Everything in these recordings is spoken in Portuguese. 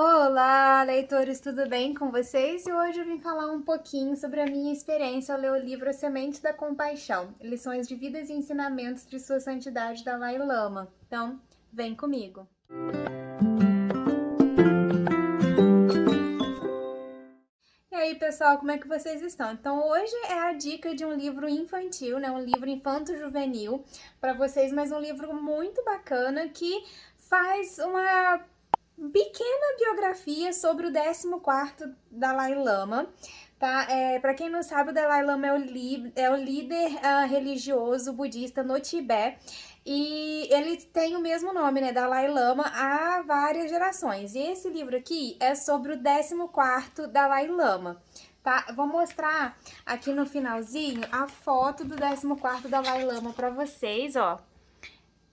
Olá, leitores, tudo bem com vocês? E hoje eu vim falar um pouquinho sobre a minha experiência ao ler o livro A Semente da Compaixão, Lições de Vidas e Ensinamentos de Sua Santidade Dalai Lama. Então, vem comigo. E aí, pessoal, como é que vocês estão? Então, hoje é a dica de um livro infantil, né? Um livro infanto-juvenil para vocês, mas um livro muito bacana que faz uma pequena biografia sobre o 14º Dalai Lama, tá? Para quem não sabe, o Dalai Lama é o líder religioso budista no Tibete, e ele tem o mesmo nome, né, Dalai Lama, há várias gerações. E esse livro aqui é sobre o 14º Dalai Lama. Tá? Vou mostrar aqui no finalzinho a foto do 14º Dalai Lama para vocês, ó.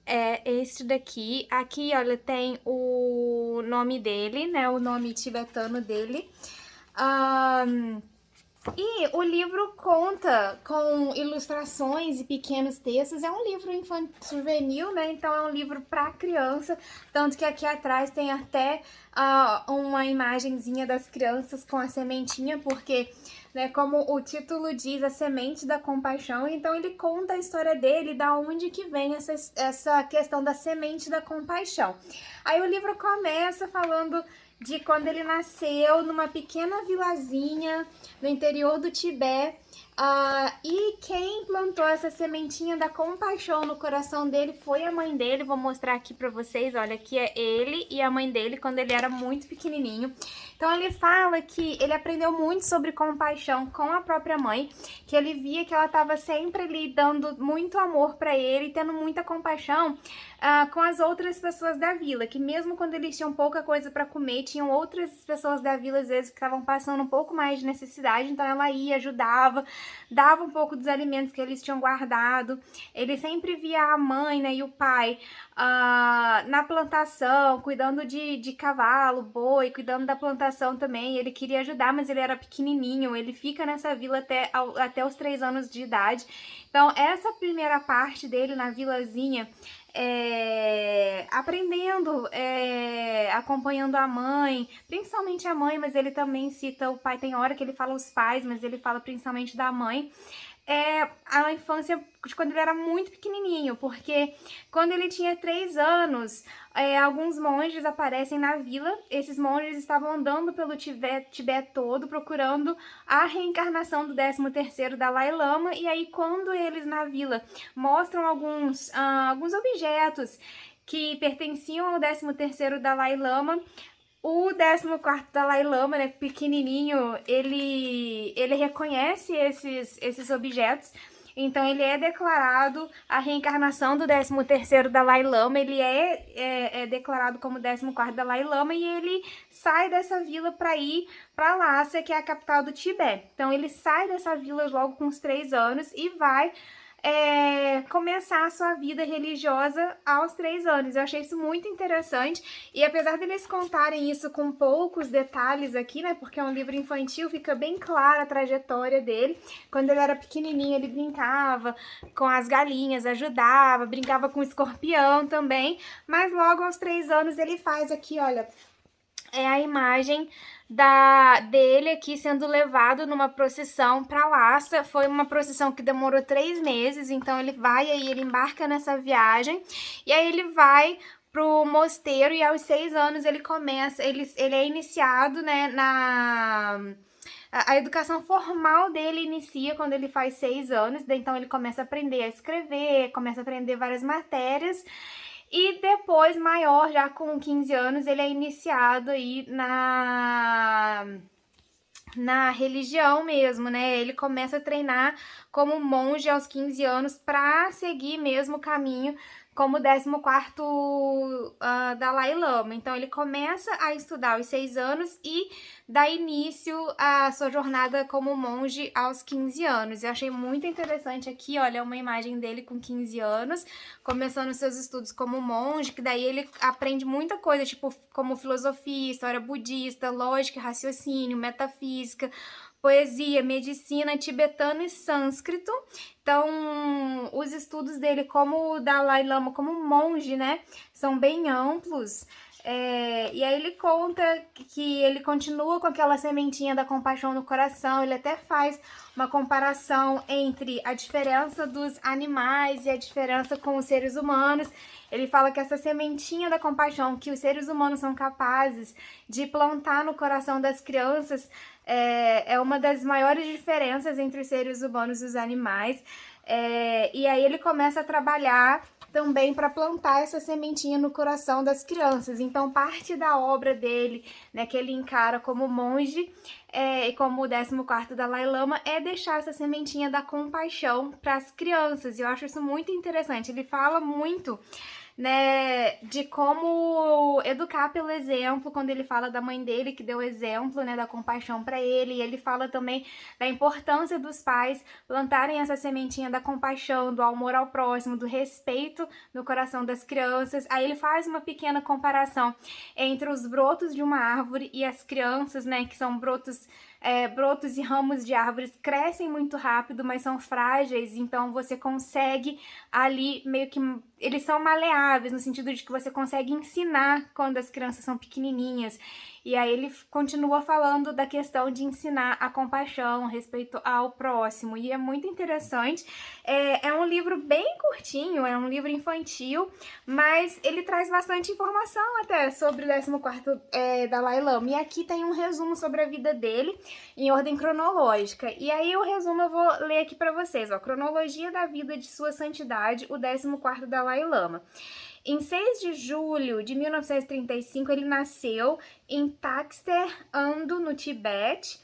É este daqui. Aqui, olha, tem o nome dele, né? O nome tibetano dele. E o livro conta com ilustrações e pequenos textos. É um livro infanto-juvenil, né? Então é um livro para criança. Tanto que aqui atrás tem até uma imagenzinha das crianças com a sementinha, porque, né, como o título diz, a semente da compaixão. Então ele conta a história dele, da onde que vem essa questão da semente da compaixão. Aí o livro começa falando de quando ele nasceu numa pequena vilazinha no interior do Tibete. E quem plantou essa sementinha da compaixão no coração dele foi a mãe dele. Vou mostrar aqui pra vocês, olha, aqui é ele e a mãe dele quando ele era muito pequenininho. Então ele fala que ele aprendeu muito sobre compaixão com a própria mãe, que ele via que ela estava sempre ali dando muito amor para ele, tendo muita compaixão com as outras pessoas da vila, que mesmo quando eles tinham pouca coisa para comer, tinham outras pessoas da vila às vezes que estavam passando um pouco mais de necessidade, então ela ia, ajudava, dava um pouco dos alimentos que eles tinham guardado. Ele sempre via a mãe, né, e o pai na plantação, cuidando de cavalo, boi, cuidando da plantação também. Ele queria ajudar, mas ele era pequenininho. Ele fica nessa vila até os 3 anos de idade. Então, essa primeira parte dele na vilazinha, aprendendo, acompanhando a mãe, principalmente a mãe, mas ele também cita o pai. Tem hora que ele fala os pais, mas ele fala principalmente da mãe. A infância de quando ele era muito pequenininho, porque quando ele tinha 3 anos, alguns monges aparecem na vila. Esses monges estavam andando pelo Tibete todo, procurando a reencarnação do 13º Dalai Lama, e aí quando eles na vila mostram alguns objetos que pertenciam ao 13º Dalai Lama, o 14º Dalai Lama, né, pequenininho, ele reconhece esses objetos. Então ele é declarado a reencarnação do 13º Dalai Lama. Ele é declarado como 14º Dalai Lama, e ele sai dessa vila para ir para Lhasa, que é a capital do Tibete. Então ele sai dessa vila logo com os 3 anos e vai começar a sua vida religiosa aos 3 anos. Eu achei isso muito interessante, e apesar deles contarem isso com poucos detalhes aqui, né, porque é um livro infantil, fica bem clara a trajetória dele. Quando ele era pequenininho, ele brincava com as galinhas, ajudava, brincava com o escorpião também, mas logo aos 3 anos ele faz aqui, olha, é a imagem dele aqui sendo levado numa procissão para Lhasa. Foi uma procissão que demorou 3 meses, então ele vai aí, ele embarca nessa viagem, e aí ele vai pro mosteiro, e aos 6 anos ele começa, ele é iniciado, né, a educação formal dele inicia quando ele faz 6 anos, então ele começa a aprender a escrever, começa a aprender várias matérias. E depois, maior, já com 15 anos, ele é iniciado aí na religião mesmo, né? Ele começa a treinar como monge aos 15 anos para seguir mesmo o caminho como 14º Dalai Lama. Então ele começa a estudar aos 6 anos e dá início à sua jornada como monge aos 15 anos. Eu achei muito interessante aqui, olha, uma imagem dele com 15 anos, começando seus estudos como monge, que daí ele aprende muita coisa, tipo como filosofia, história budista, lógica, raciocínio, metafísica, poesia, medicina tibetana e sânscrito. Então, os estudos dele como Dalai Lama, como monge, né, são bem amplos. E aí ele conta que ele continua com aquela sementinha da compaixão no coração, ele até faz uma comparação entre a diferença dos animais e a diferença com os seres humanos. Ele fala que essa sementinha da compaixão que os seres humanos são capazes de plantar no coração das crianças é uma das maiores diferenças entre os seres humanos e os animais. E aí ele começa a trabalhar também para plantar essa sementinha no coração das crianças. Então, parte da obra dele, né, que ele encara como monge e como o 14º Dalai Lama, é deixar essa sementinha da compaixão para as crianças. E eu acho isso muito interessante. Ele fala muito, né, de como educar pelo exemplo, quando ele fala da mãe dele que deu exemplo, né, da compaixão para ele. E ele fala também da importância dos pais plantarem essa sementinha da compaixão, do amor ao próximo, do respeito no coração das crianças. Aí ele faz uma pequena comparação entre os brotos de uma árvore e as crianças, né, que são brotos e ramos de árvores crescem muito rápido, mas são frágeis, então você consegue ali meio que... Eles são maleáveis, no sentido de que você consegue ensinar quando as crianças são pequenininhas. E aí ele continua falando da questão de ensinar a compaixão, respeito ao próximo. E é muito interessante. É um livro bem curtinho, é um livro infantil, mas ele traz bastante informação até sobre o 14º Dalai Lama. E aqui tem um resumo sobre a vida dele, em ordem cronológica. E aí o resumo eu vou ler aqui para vocês, ó. Cronologia da vida de Sua Santidade, o 14º Dalai Lama. Em 6 de julho de 1935, ele nasceu em Taxter Ando, no Tibete.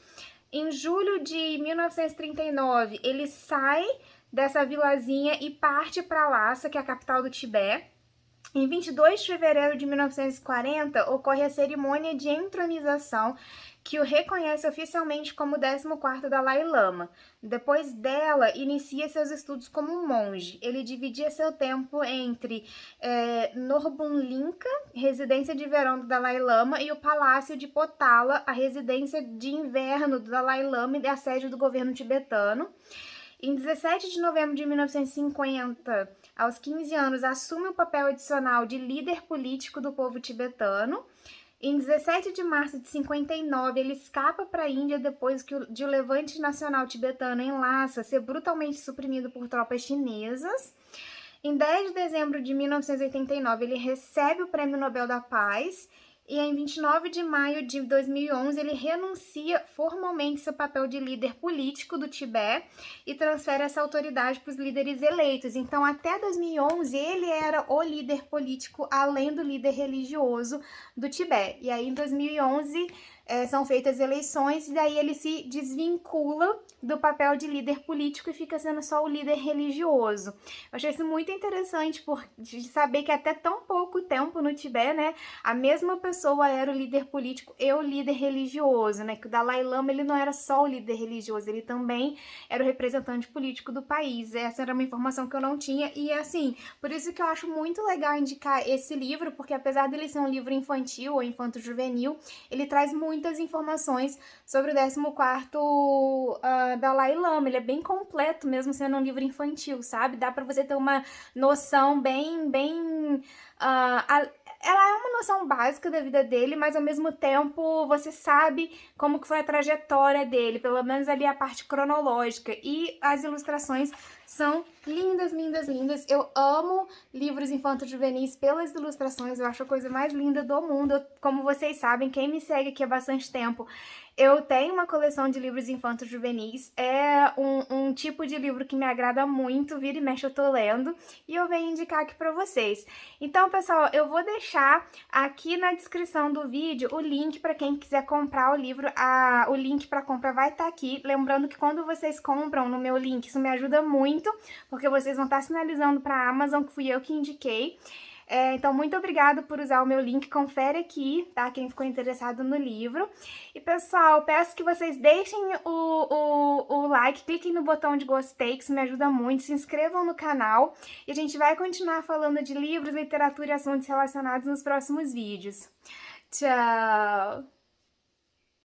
Em julho de 1939, ele sai dessa vilazinha e parte para Lhasa, que é a capital do Tibete. Em 22 de fevereiro de 1940, ocorre a cerimônia de entronização, que o reconhece oficialmente como 14º Dalai Lama. Depois dela, inicia seus estudos como monge. Ele dividia seu tempo entre Norbunlinka, residência de verão do Dalai Lama, e o Palácio de Potala, a residência de inverno do Dalai Lama e a sede do governo tibetano. Em 17 de novembro de 1950, aos 15 anos, assume o papel adicional de líder político do povo tibetano. Em 17 de março de 59, ele escapa para a Índia depois de o levante nacional tibetano em Lhasa ser brutalmente suprimido por tropas chinesas. Em 10 de dezembro de 1989, ele recebe o Prêmio Nobel da Paz. E em 29 de maio de 2011, ele renuncia formalmente seu papel de líder político do Tibete e transfere essa autoridade para os líderes eleitos. Então, até 2011, ele era o líder político, além do líder religioso do Tibete. E aí, em 2011, são feitas eleições e daí ele se desvincula do papel de líder político e fica sendo só o líder religioso. Eu achei isso muito interessante de saber que até tão pouco tempo no Tibete, né, a mesma pessoa era o líder político e o líder religioso, né, que o Dalai Lama ele não era só o líder religioso, ele também era o representante político do país. Essa era uma informação que eu não tinha e assim, por isso que eu acho muito legal indicar esse livro, porque apesar dele ser um livro infantil ou infanto-juvenil, ele traz muitas informações sobre o 14º Dalai Lama. Ele é bem completo, mesmo sendo um livro infantil, sabe? Dá pra você ter uma noção bem ela é uma noção básica da vida dele, mas ao mesmo tempo você sabe como que foi a trajetória dele, pelo menos ali a parte cronológica. E as ilustrações são lindas, lindas, lindas. Eu amo livros infanto-juvenis pelas ilustrações, eu acho a coisa mais linda do mundo. Como vocês sabem, quem me segue aqui há bastante tempo, eu tenho uma coleção de livros infanto-juvenis, é um tipo de livro que me agrada muito, vira e mexe eu tô lendo, e eu venho indicar aqui pra vocês. Então, pessoal, eu vou deixar aqui na descrição do vídeo o link para quem quiser comprar o livro, o link para compra vai estar aqui. Lembrando que quando vocês compram no meu link, isso me ajuda muito, porque vocês vão estar sinalizando para a Amazon que fui eu que indiquei. Então, muito obrigada por usar o meu link, confere aqui, tá? Quem ficou interessado no livro. E, pessoal, peço que vocês deixem o like, cliquem no botão de gostei, que isso me ajuda muito, se inscrevam no canal. E a gente vai continuar falando de livros, literatura e assuntos relacionados nos próximos vídeos. Tchau!